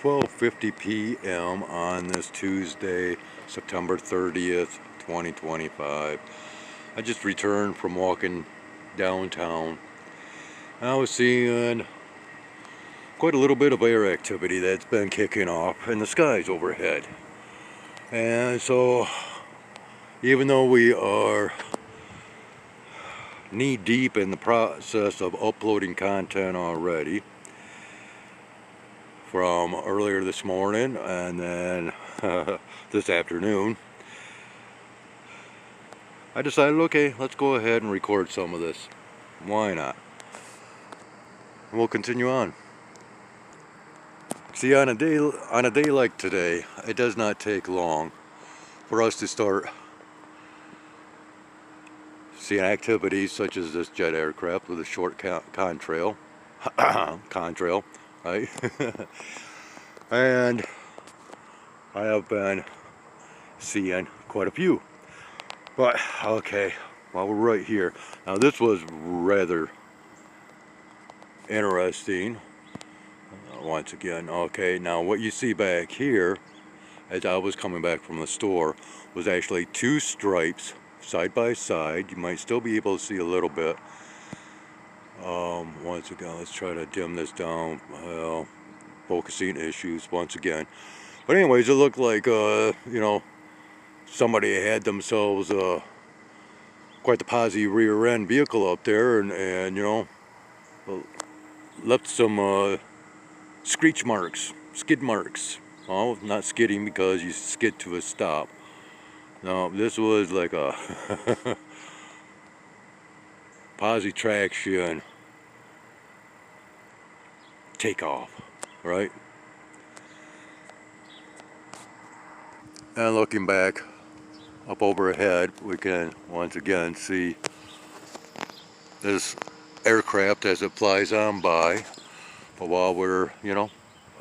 12:50 p.m. on this Tuesday, September 30th, 2025. I just returned from walking downtown. I was seeing quite a little bit of air activity that's been kicking off in the skies overhead. And so, even though we are knee deep in the process of uploading content already, from earlier this morning and then this afternoon, I decided, okay, let's go ahead and record some of this. Why not? And we'll continue on. See, on a day like today, it does not take long for us to start seeing activities such as this jet aircraft with a short contrail, right? And I have been seeing quite a few. But okay, while we're right here, now this was rather interesting. Once again, okay, now what you see back here, as I was coming back from the store, was actually two stripes side by side. You might still be able to see a little bit. Once again, let's try to dim this down. Well, focusing issues once again. But anyways, it looked like somebody had themselves quite the posy rear end vehicle up there, and left some screech marks, skid marks. Oh, not skidding because you skid to a stop. No, this was like a posi traction takeoff, right? And looking back up overhead, we can once again see this aircraft as it flies on by. But while we're,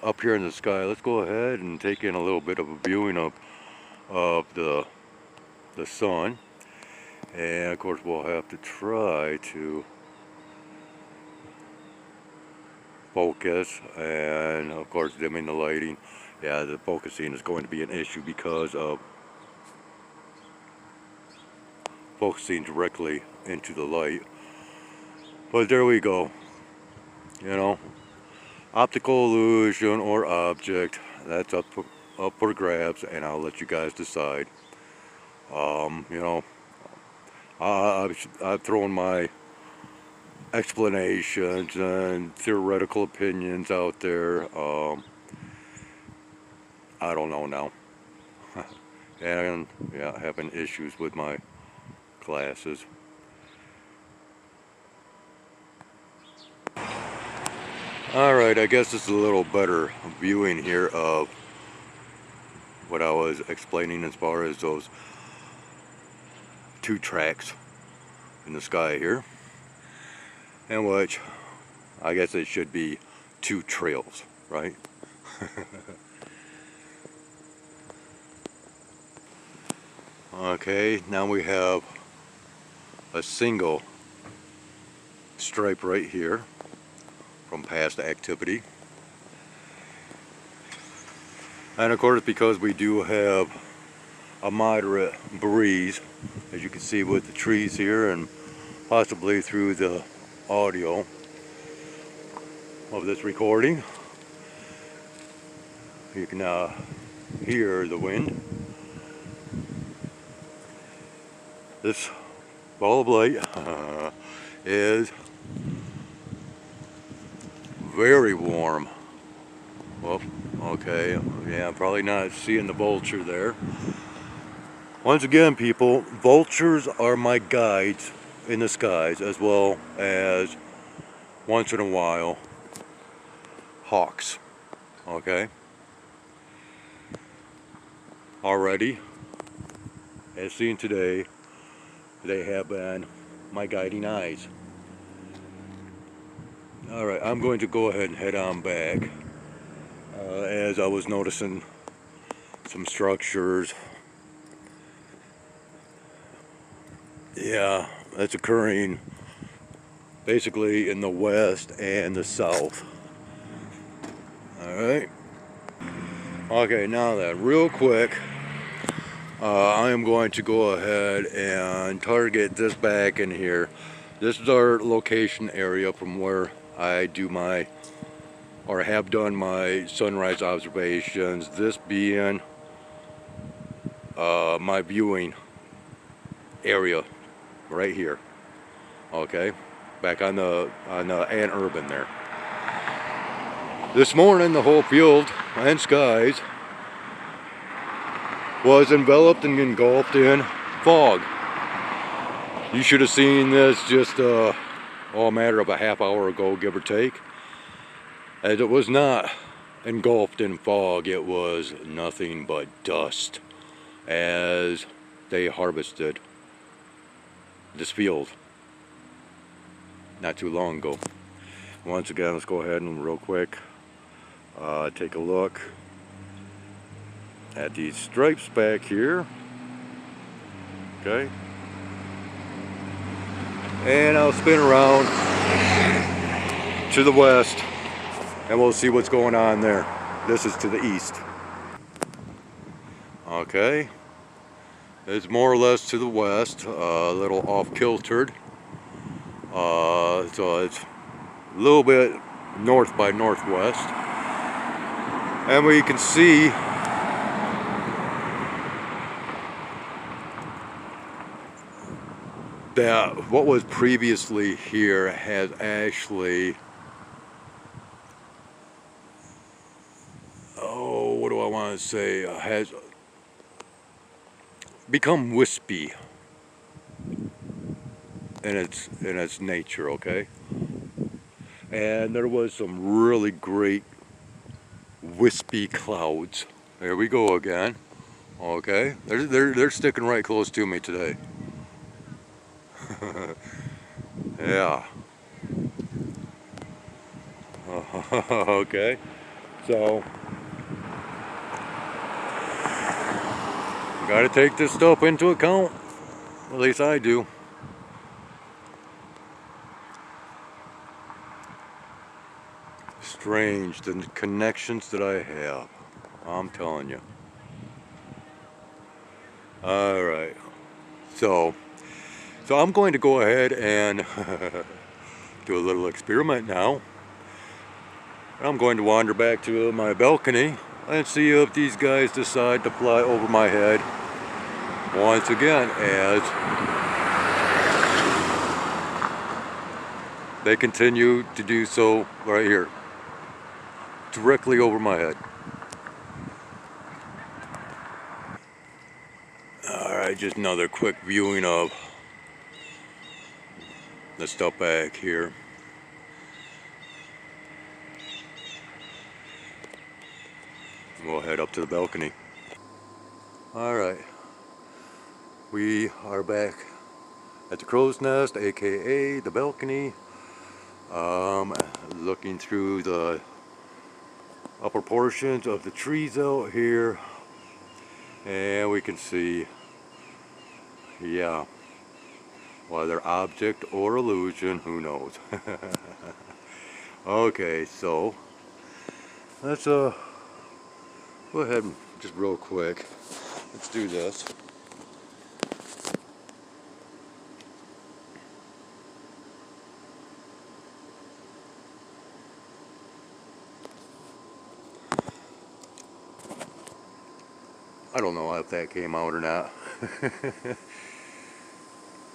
up here in the sky, let's go ahead and take in a little bit of a viewing of the sun. And of course we'll have to try to focus, and of course dimming the lighting. Yeah, the focusing is going to be an issue because of focusing directly into the light. But there we go. Optical illusion or object, that's up for grabs, and I'll let you guys decide. I've thrown my explanations and theoretical opinions out there. I don't know now. And yeah, having issues with my glasses. Alright, I guess this is a little better viewing here of what I was explaining as far as those two tracks in the sky here, and which I guess it should be two trails, right? Okay, now we have a single stripe right here from past activity, and of course because we do have a moderate breeze, as you can see with the trees here and possibly through the audio of this recording, you can hear the wind. This ball of light is very warm. Well, okay, yeah, probably not seeing the vulture there. Once again, people, vultures are my guides in the skies, as well as once in a while hawks. Okay, already, as seen today, they have been my guiding eyes. Alright, I'm going to go ahead and head on back, as I was noticing some structures. Yeah, that's occurring basically in the west and the south. Alright. Okay, now then, real quick, I am going to go ahead and target this back in here. This is our location area from where I do my, or have done my sunrise observations. This being my viewing area right here. Okay, back on the Ann Urban there. This morning, the whole field and skies was enveloped and engulfed in fog. You should have seen this just a matter of a half hour ago, give or take. As it was not engulfed in fog, it was nothing but dust as they harvested this field not too long ago. Once again, let's go ahead and real quick take a look at these stripes back here. Okay, and I'll spin around to the west and we'll see what's going on there. This is to the east. Okay, it's more or less to the west, a little off-kiltered, so it's a little bit north by northwest, and we can see that what was previously here has actually, what do I want to say, has become wispy in its nature. Okay, and there was some really great wispy clouds. There we go again. Okay, they're sticking right close to me today. Yeah. Okay, so got to take this stuff into account. At least I do. Strange, the connections that I have. I'm telling you. Alright. So I'm going to go ahead and do a little experiment now. I'm going to wander back to my balcony and see if these guys decide to fly over my head once again, as they continue to do so right here, directly over my head. Alright, just another quick viewing of the stuff back here. We'll head up to the balcony. Alright, we are back at the crow's nest, aka the balcony. Looking through the upper portions of the trees out here, and we can see, yeah, whether object or illusion, who knows. Okay, so let's go ahead and just real quick, let's do this. I don't know if that came out or not.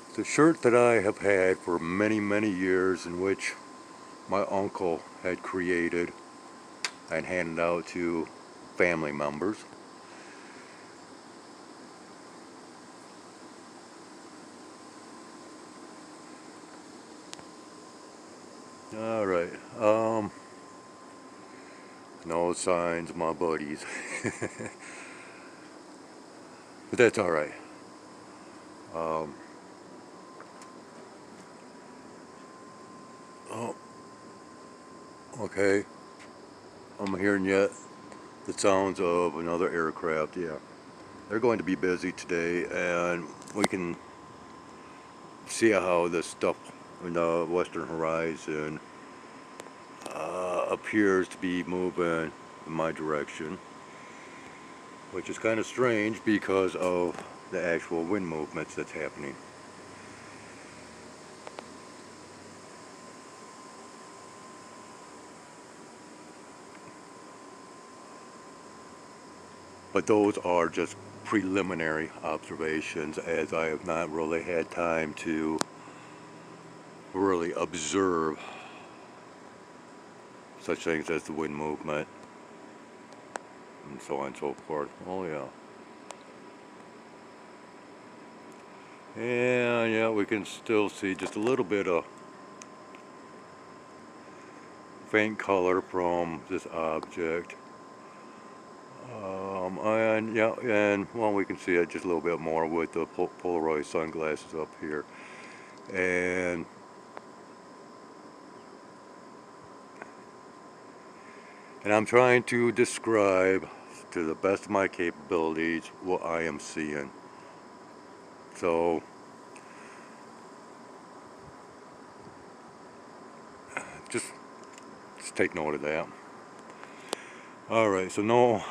It's a shirt that I have had for many, many years, in which my uncle had created and handed out to family members. Alright, no signs of my buddies. But that's alright. Oh, okay. I'm hearing yet the sounds of another aircraft. Yeah, they're going to be busy today, and we can see how this stuff in the western horizon appears to be moving in my direction. which is kind of strange because of the actual wind movements that's happening. But those are just preliminary observations, as I have not really had time to really observe such things as the wind movement and so on and so forth. Oh yeah. And yeah, we can still see just a little bit of faint color from this object. And yeah, and well, we can see it just a little bit more with the Polaroid sunglasses up here. And I'm trying to describe to the best of my capabilities what I am seeing. So just take note of that. Alright, so no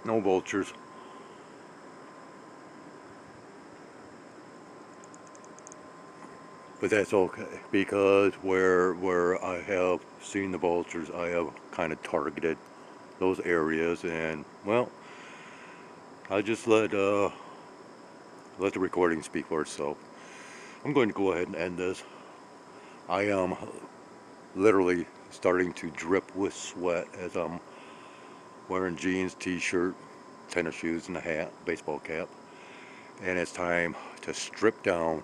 vultures. But that's okay, because where I have seen the vultures, I have kind of targeted those areas, and well, I just let the recording speak for itself. I'm going to go ahead and end this. I am literally starting to drip with sweat as I'm wearing jeans, t-shirt, tennis shoes, and a hat, baseball cap, and it's time to strip down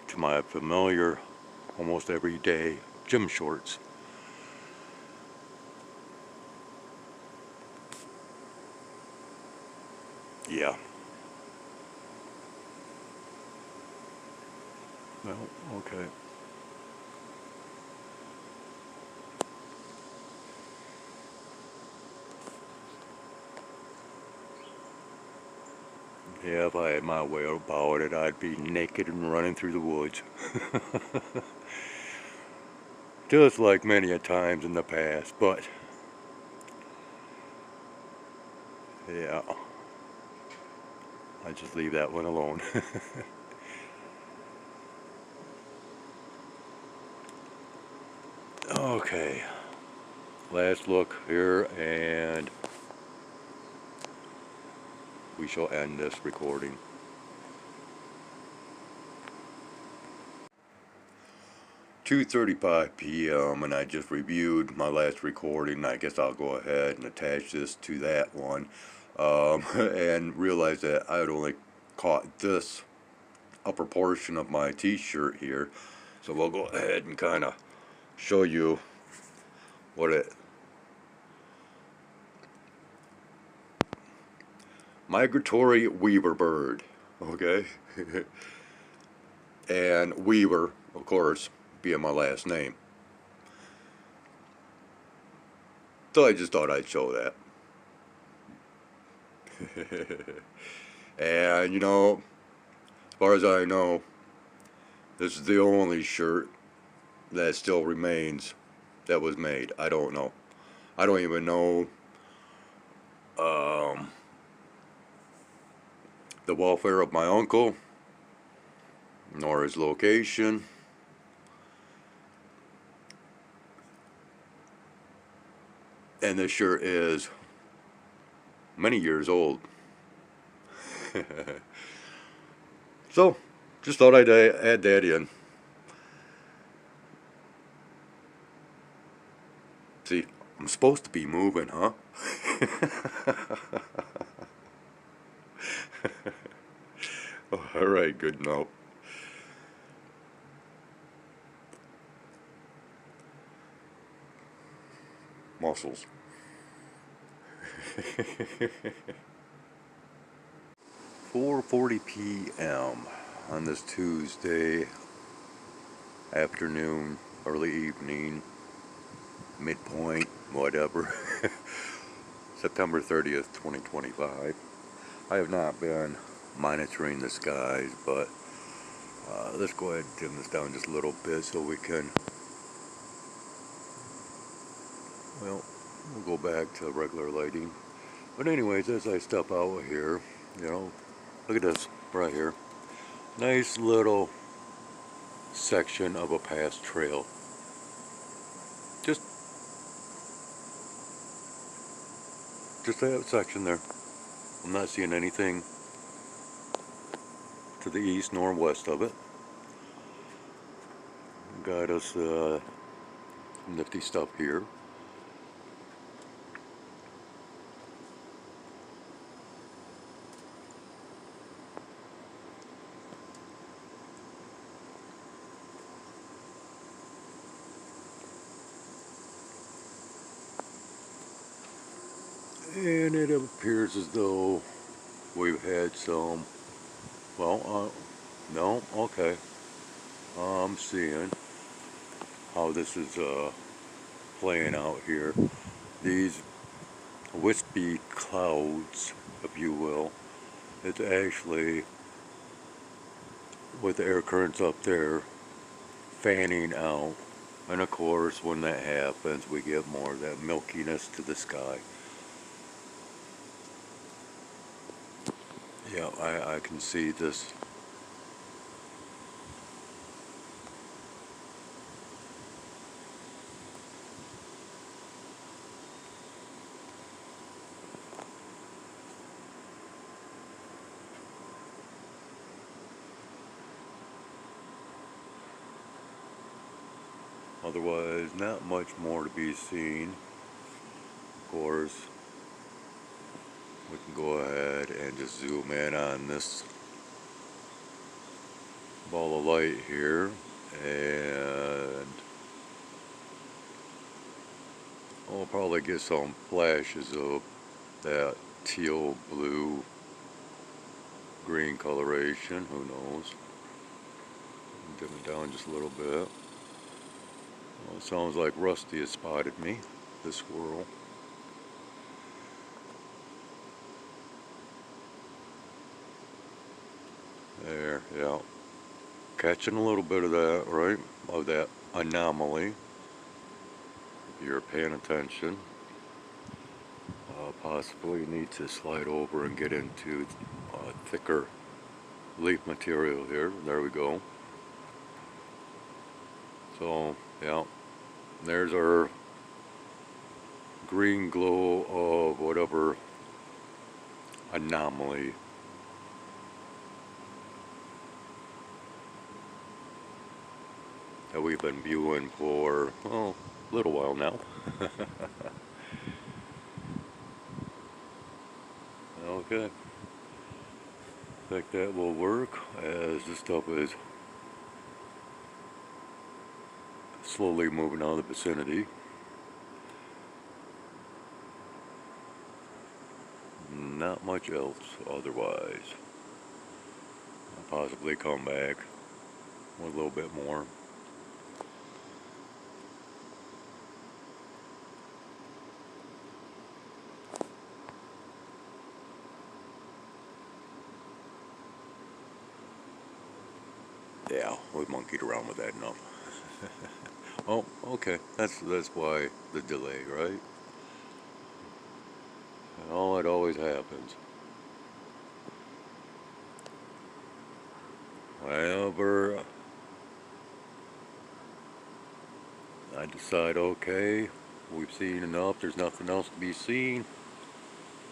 to my familiar, almost everyday gym shorts. Yeah. Well, okay. Yeah, if I had my way about it, I'd be naked and running through the woods. Just like many a times in the past, but yeah, I just leave that one alone. Okay, last look here, and we shall end this recording. 2:35 p.m. and I just reviewed my last recording. I guess I'll go ahead and attach this to that one, and realize that I had only caught this upper portion of my t-shirt here, so we'll go ahead and kind of show you what it migratory weaver bird, okay. And Weaver, of course, being my last name, so I just thought I'd show that. And you know, as far as I know, this is the only shirt that still remains that was made. I don't know. I don't even know the welfare of my uncle, nor his location. And this shirt is many years old. So, just thought I'd add that in. See, I'm supposed to be moving, huh? Alright, good note. Muscles. 4:40 p.m. on this Tuesday afternoon, early evening, midpoint, whatever. September 30th, 2025. I have not been monitoring the skies, but let's go ahead and dim this down just a little bit so we can Well, we'll go back to regular lighting. But anyways, as I step out here, you know, look at this right here. Nice little section of a past trail. Just that section there. I'm not seeing anything to the east nor west of it. Got us nifty stuff here. And it appears as though we've had some, well, no, okay. I'm seeing how this is playing out here. These wispy clouds, if you will, it's actually with the air currents up there fanning out. And of course, when that happens, we get more of that milkiness to the sky. Yeah, I can see this. Otherwise, not much more to be seen. Of course, we can go ahead and just zoom in on this ball of light here, and we'll probably get some flashes of that teal, blue, green coloration. Who knows? Dim it down just a little bit. Well, it sounds like Rusty has spotted me, the squirrel. There, yeah. Catching a little bit of that, right? Of that anomaly. If you're paying attention. Possibly need to slide over and get into thicker leaf material here. There we go. So, yeah. There's our green glow of whatever anomaly that we've been viewing for, well, a little while now. Okay. I think that will work as this stuff is slowly moving out of the vicinity. Not much else otherwise. I'll possibly come back with a little bit more. Yeah, we monkeyed around with that enough. Oh, okay. That's why the delay, right? Oh, it always happens. However, I decide, okay, we've seen enough. There's nothing else to be seen.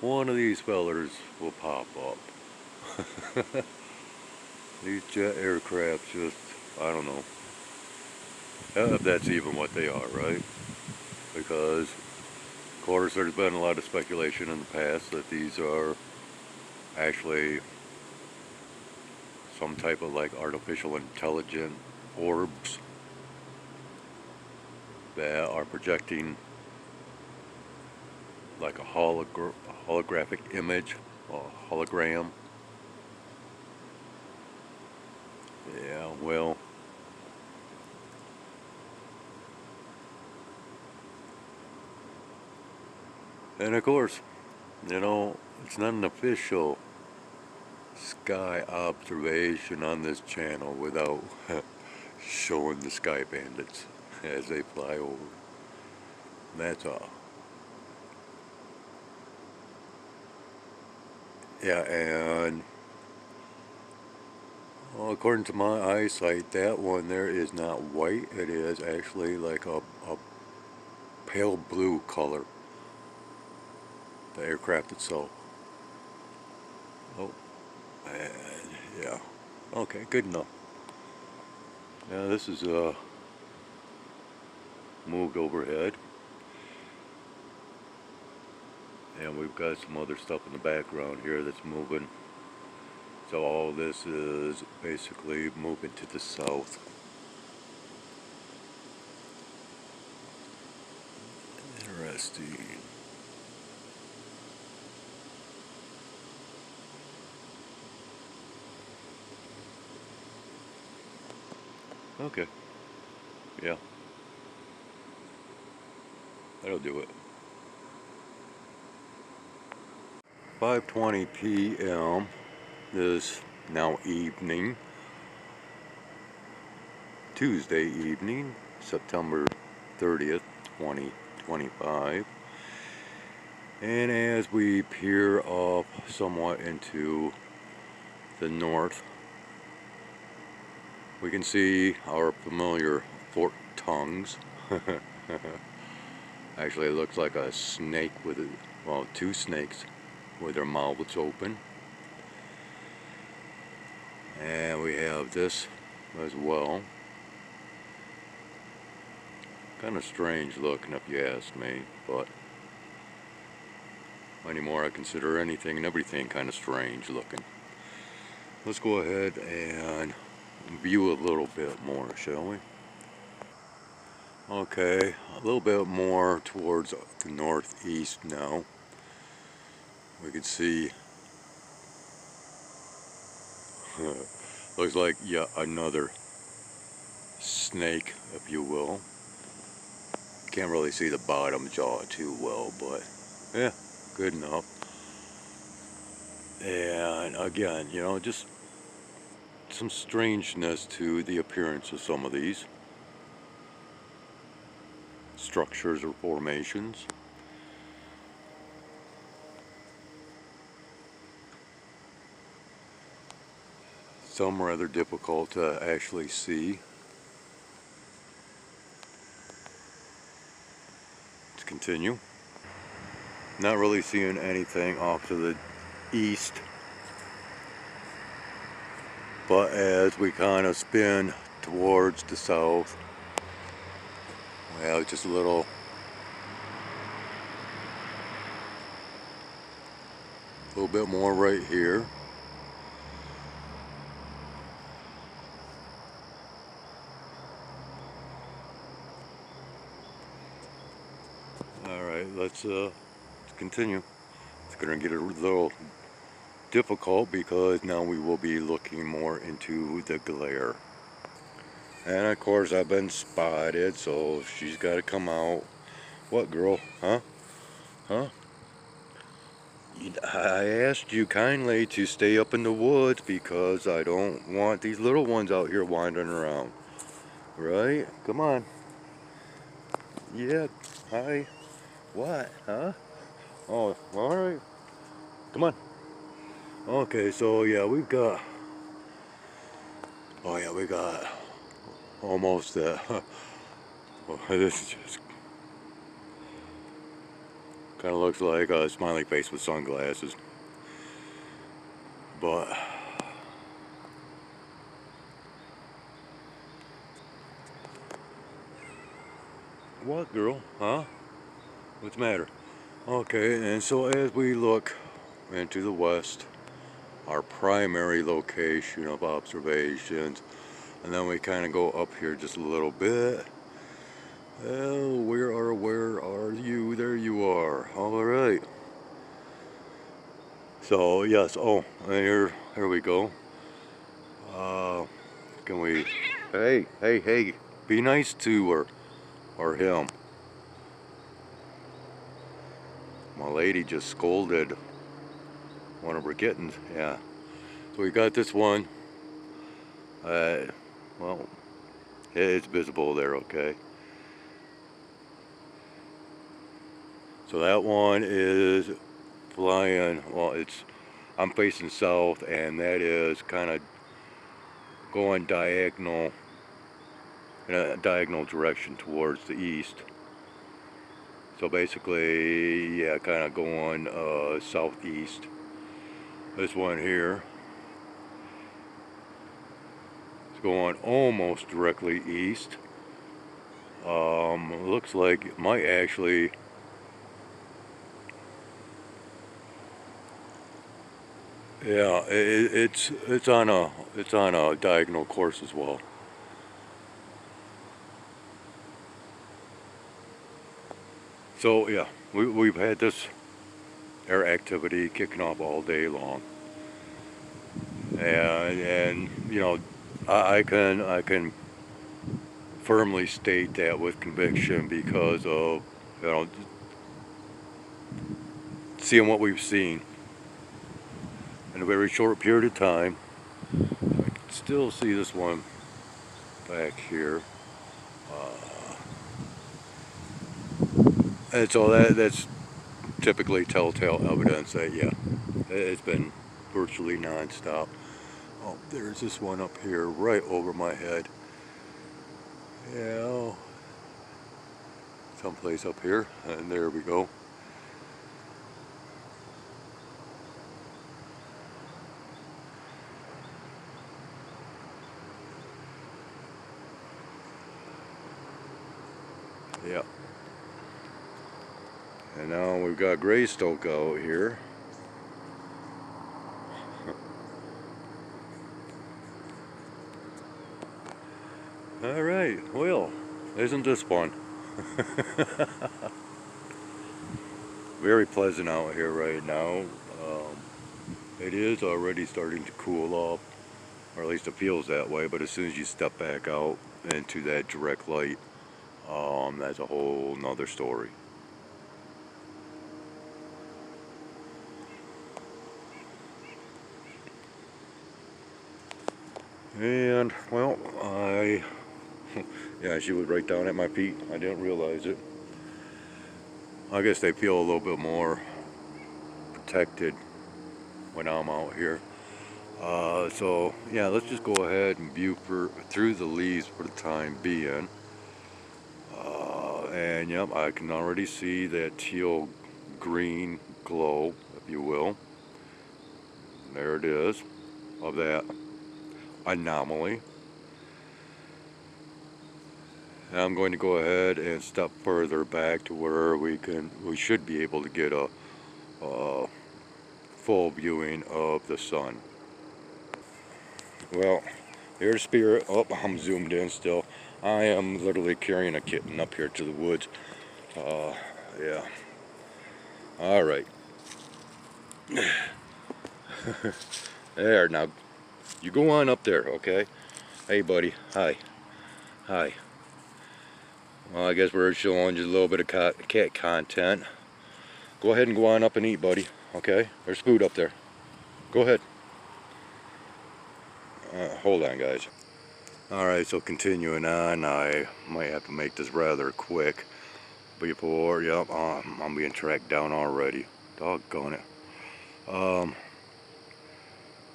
One of these fellers will pop up. These jet aircraft just, I don't know. If that's even what they are, right? Because, of course, there's been a lot of speculation in the past that these are actually some type of like artificial intelligent orbs that are projecting like a holographic image, a hologram. Yeah, well, and of course, you know, it's not an official sky observation on this channel without showing the sky bandits as they fly over. That's all. Yeah, and well, according to my eyesight, that one there is not white. It is actually like a pale blue color. The aircraft itself. Oh, and yeah. Okay, good enough. Yeah, this is moved overhead. And we've got some other stuff in the background here that's moving. So all this is basically moving to the south. Interesting. Okay. Yeah. That'll do it. 5:20 p.m. is now evening. Tuesday evening, September 30th, 2025. And as we peer up somewhat into the north, we can see our familiar forked tongues. Actually, it looks like a snake with, well, two snakes with their mouths open. And we have this as well. Kind of strange looking if you ask me, but anymore I consider anything and everything kind of strange looking. Let's go ahead and view a little bit more, shall we? Okay, a little bit more towards the northeast now. We can see, looks like yet another snake, if you will. Can't really see the bottom jaw too well, but yeah, good enough. And again, you know, just some strangeness to the appearance of some of these structures or formations. Some rather difficult to actually see. Let's continue. Not really seeing anything off to the east, but as we kind of spin towards the south, we have just a little bit more right here. All right, let's continue. It's gonna get a little difficult because now we will be looking more into the glare. And of course I've been spotted, so she's got to come out. What, girl? Huh? Huh? I asked you kindly to stay up in the woods because I don't want these little ones out here wandering around. Right? Come on. Yeah. Hi. What? Huh? Oh, alright. Come on. Okay, so yeah, we've got... Oh yeah, we got almost this is just kind of looks like a smiley face with sunglasses. But what, girl? Huh? What's the matter? Okay, and so as we look into the west, our primary location of observations, and then we kind of go up here just a little bit. Oh, where are you? There you are. All right. So yes. Oh, here we go. Can we? Hey! Be nice to her or him. My lady just scolded one of her kittens. Yeah. So we got this one. Well, it's visible there. Okay. So that one is flying, well, I'm facing south, and that is kind of going diagonal, in a diagonal direction towards the east. So basically, yeah, kind of going southeast. This one here is going almost directly east. Looks like it might actually, yeah, it's on a diagonal course as well. So yeah, we've had this air activity kicking off all day long, and you know, I can firmly state that with conviction because of, you know, seeing what we've seen in a very short period of time. I can still see this one back here, and so that's typically telltale evidence that, yeah, it's been virtually non-stop. Oh, there's this one up here right over my head. Yeah, someplace up here, and there we go. Yeah. And now we've got Greystoke out here. All right, well, isn't this fun? Very pleasant out here right now. It is already starting to cool off, or at least it feels that way, but as soon as you step back out into that direct light, that's a whole nother story. And, well, yeah, she was right down at my feet. I didn't realize it. I guess they feel a little bit more protected when I'm out here. So, yeah, let's just go ahead and view through the leaves for the time being. And, yep, I can already see that teal green glow, if you will. There it is, of that anomaly. And I'm going to go ahead and step further back to where we should be able to get a full viewing of the sun. Well, here's Spirit. Oh, I'm zoomed in still. I am literally carrying a kitten up here to the woods. Yeah. All right. There, now you go on up there, okay? Hey, buddy. Hi. Hi. Well, I guess we're showing just a little bit of cat content. Go ahead and go on up and eat, buddy. Okay? There's food up there. Go ahead. Hold on, guys. Alright, so continuing on, I might have to make this rather quick before, yep, I'm being tracked down already. Doggone it.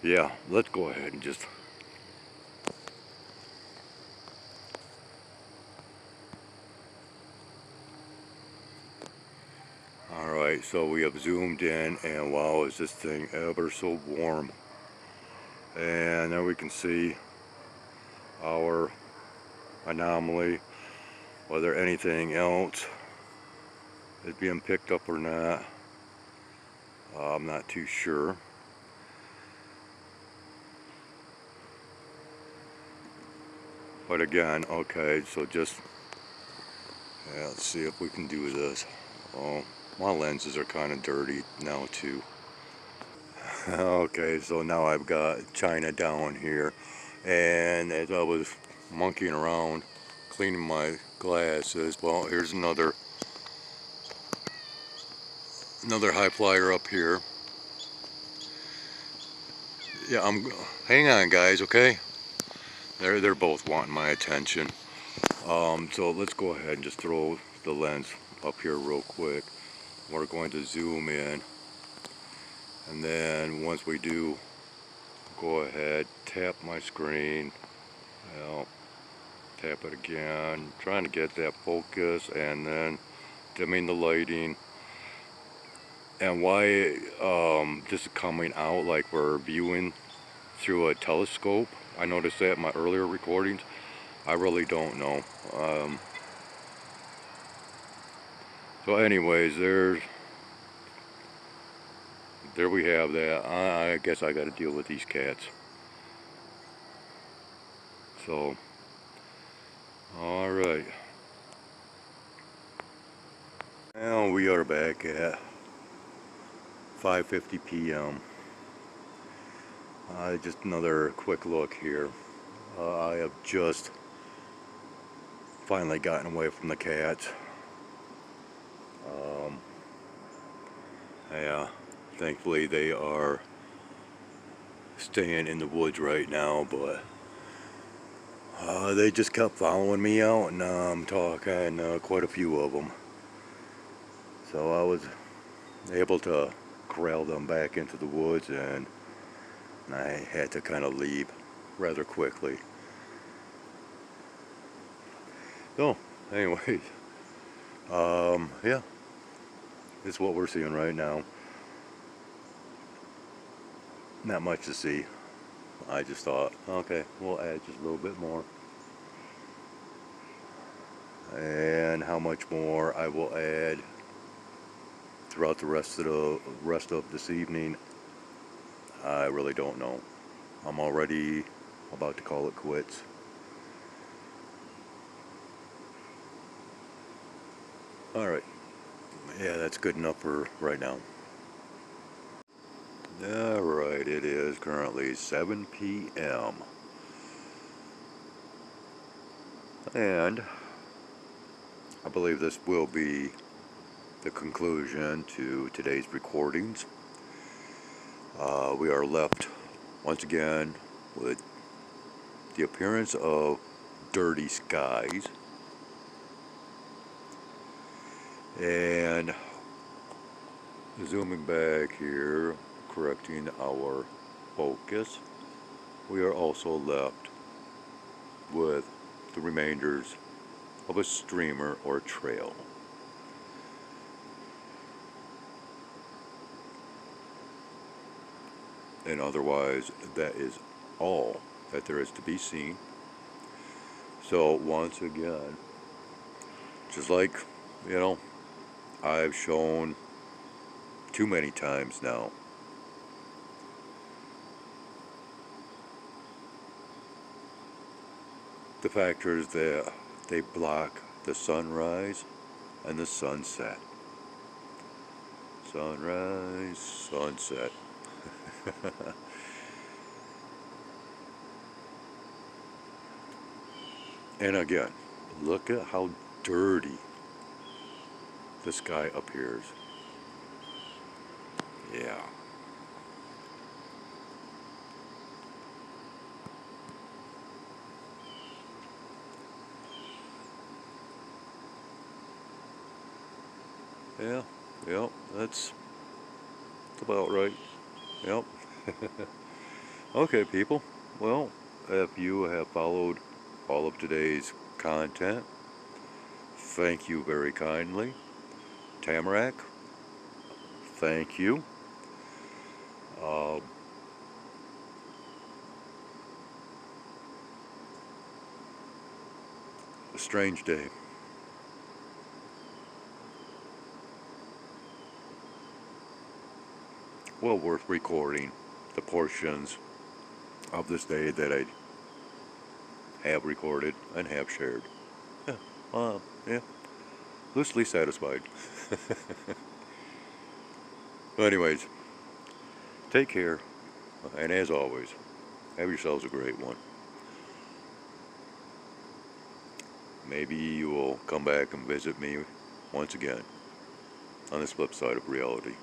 Yeah, let's go ahead and just... Alright, so we have zoomed in, and wow, is this thing ever so warm. And there we can see our anomaly, whether anything else is being picked up or not. I'm not too sure. But again, okay, so just, yeah, let's see if we can do this. Oh, my lenses are kind of dirty now too. Okay, so now I've got China down here, and as I was monkeying around cleaning my glasses, well, here's another high flyer up here. Yeah, hang on, guys, okay? They're both wanting my attention. So let's go ahead and just throw the lens up here real quick. we're going to zoom in, and then once we do, go ahead, tap my screen, well, tap it again, trying to get that focus, and then dimming the lighting. And why this is coming out like we're viewing through a telescope, I noticed that in my earlier recordings. I really don't know. So anyways, there we have that. I guess I got to deal with these cats. So, alright. Now we are back at 5:50 p.m. Just another quick look here. I have just finally gotten away from the cats. Yeah, thankfully they are staying in the woods right now, but they just kept following me out, and I'm talking quite a few of them. So I was able to corral them back into the woods, and I had to kind of leave rather quickly. So, anyways, yeah, this is what we're seeing right now. Not much to see. I just thought, okay, we'll add just a little bit more. And how much more I will add throughout the rest of this evening, I really don't know. I'm already about to call it quits. Alright, yeah, that's good enough for right now. Alright, it is currently 7 p.m. And I believe this will be the conclusion to today's recordings. We are left once again with the appearance of dirty skies, and zooming back here, correcting our focus, we are also left with the remainders of a streamer or trail. And otherwise, that is all that there is to be seen. So once again, just like, I've shown too many times now, the factors that they block the sunrise and the sunset. Sunrise, sunset. And again, look at how dirty the sky appears. Yeah. Yeah, yep, that's about right. Yep. Okay, people. Well, if you have followed all of today's content, thank you very kindly. Tamarack, thank you. A strange day. Well worth recording the portions of this day that I have recorded and have shared. Yeah, yeah, loosely satisfied. Anyways, take care, and as always, have yourselves a great one. Maybe you will come back and visit me once again on this flip side of reality.